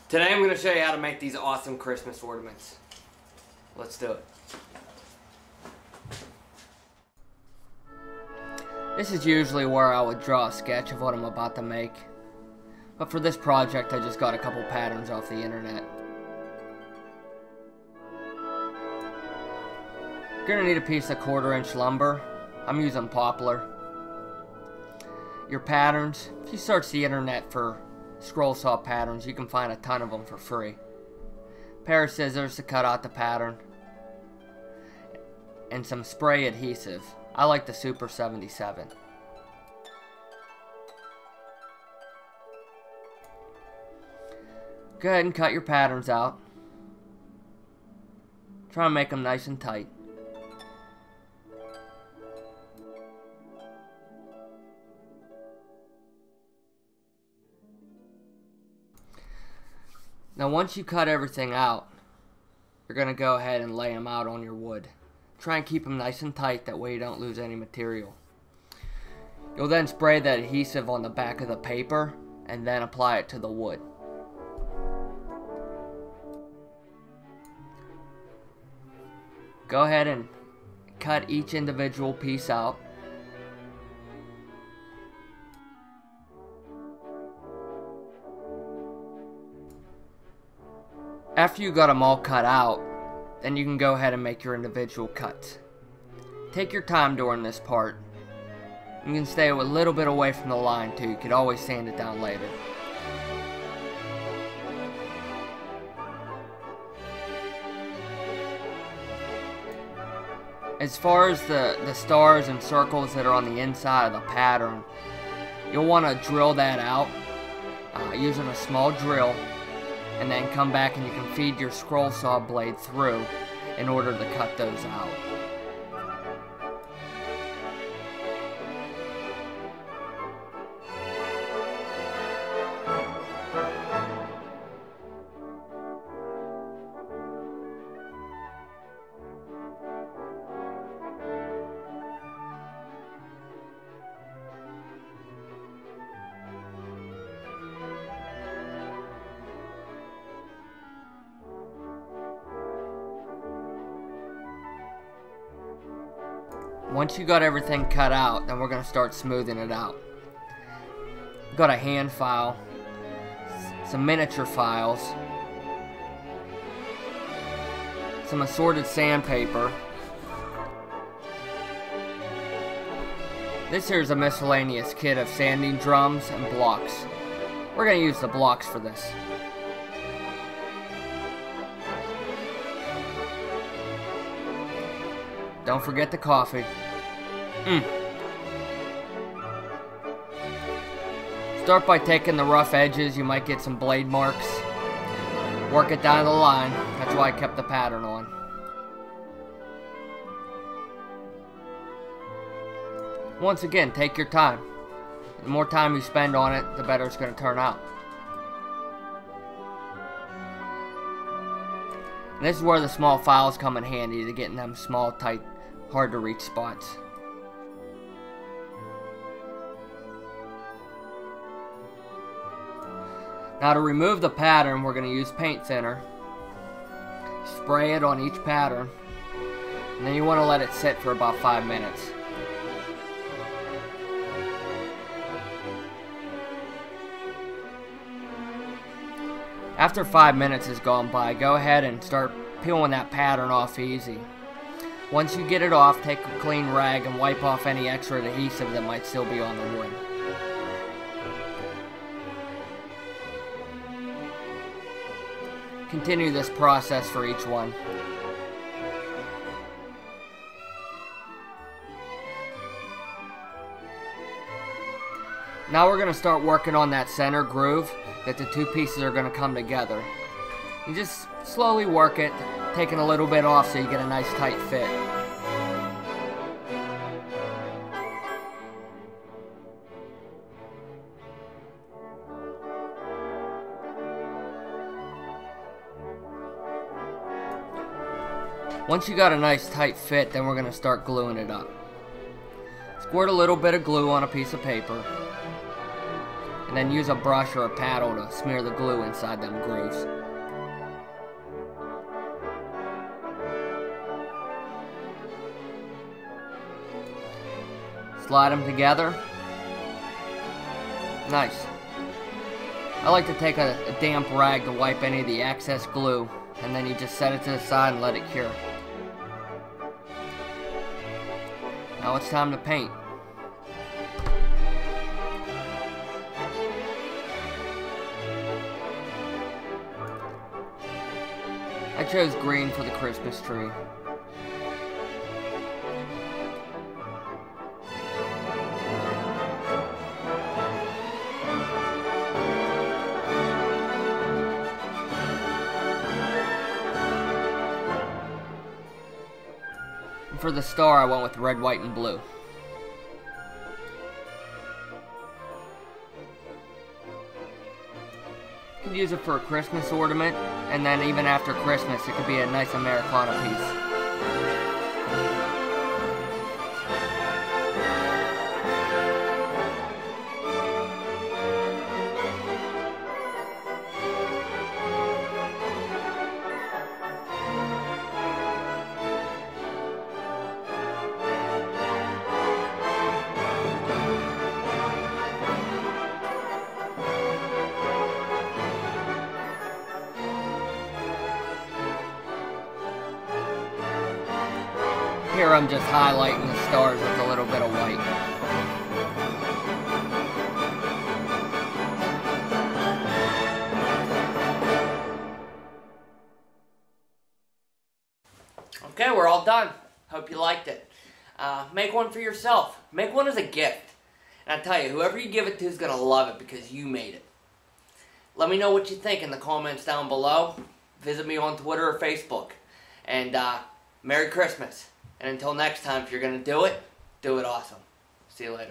Today I'm going to show you how to make these awesome Christmas ornaments. Let's do it. This is usually where I would draw a sketch of what I'm about to make. But for this project I just got a couple patterns off the internet. You're going to need a piece of 1/4-inch lumber. I'm using Poplar. Your patterns, if you search the internet for scroll saw patterns, you can find a ton of them for free. Pair of scissors to cut out the pattern, and some spray adhesive. I like the Super 77. Go ahead and cut your patterns out. Try to make them nice and tight. Now once you cut everything out, you're going to go ahead and lay them out on your wood. Try and keep them nice and tight, that way you don't lose any material. You'll then spray that adhesive on the back of the paper and then apply it to the wood. Go ahead and cut each individual piece out. After you got them all cut out, then you can go ahead and make your individual cuts. Take your time during this part. You can stay a little bit away from the line too. You could always sand it down later. As far as the stars and circles that are on the inside of the pattern, you'll want to drill that out using a small drill. And then come back and you can feed your scroll saw blade through in order to cut those out. Once you got everything cut out, then we're going to start smoothing it out. Got a hand file, some miniature files, some assorted sandpaper. This here is a miscellaneous kit of sanding drums and blocks. We're going to use the blocks for this. Don't forget the coffee. Start by taking the rough edges. You might get some blade marks. Work it down the line. That's why I kept the pattern on. Once again, take your time. The more time you spend on it, the better it's going to turn out. And this is where the small files come in handy to get in them small, tight, hard to reach spots. Now to remove the pattern, we're going to use paint thinner. Spray it on each pattern. And then you want to let it sit for about 5 minutes. After 5 minutes has gone by, go ahead and start peeling that pattern off easy. Once you get it off, take a clean rag and wipe off any extra adhesive that might still be on the wood. Continue this process for each one. Now we're going to start working on that center groove that the two pieces are going to come together. You just slowly work it, taking a little bit off so you get a nice tight fit. Once you got a nice tight fit, then we're going to start gluing it up. Squirt a little bit of glue on a piece of paper. And then use a brush or a paddle to smear the glue inside them grooves. Slide them together. Nice. I like to take a damp rag to wipe any of the excess glue, and then you just set it to the side and let it cure. Now it's time to paint. I chose green for the Christmas tree. And for the star, I went with red, white, and blue. You could use it for a Christmas ornament, and then even after Christmas, it could be a nice Americana piece. Here I'm just highlighting the stars with a little bit of white. Okay, we're all done. Hope you liked it. Make one for yourself. Make one as a gift. And I tell you, whoever you give it to is going to love it because you made it. Let me know what you think in the comments down below. Visit me on Twitter or Facebook. And Merry Christmas. And until next time, if you're going to do it awesome. See you later.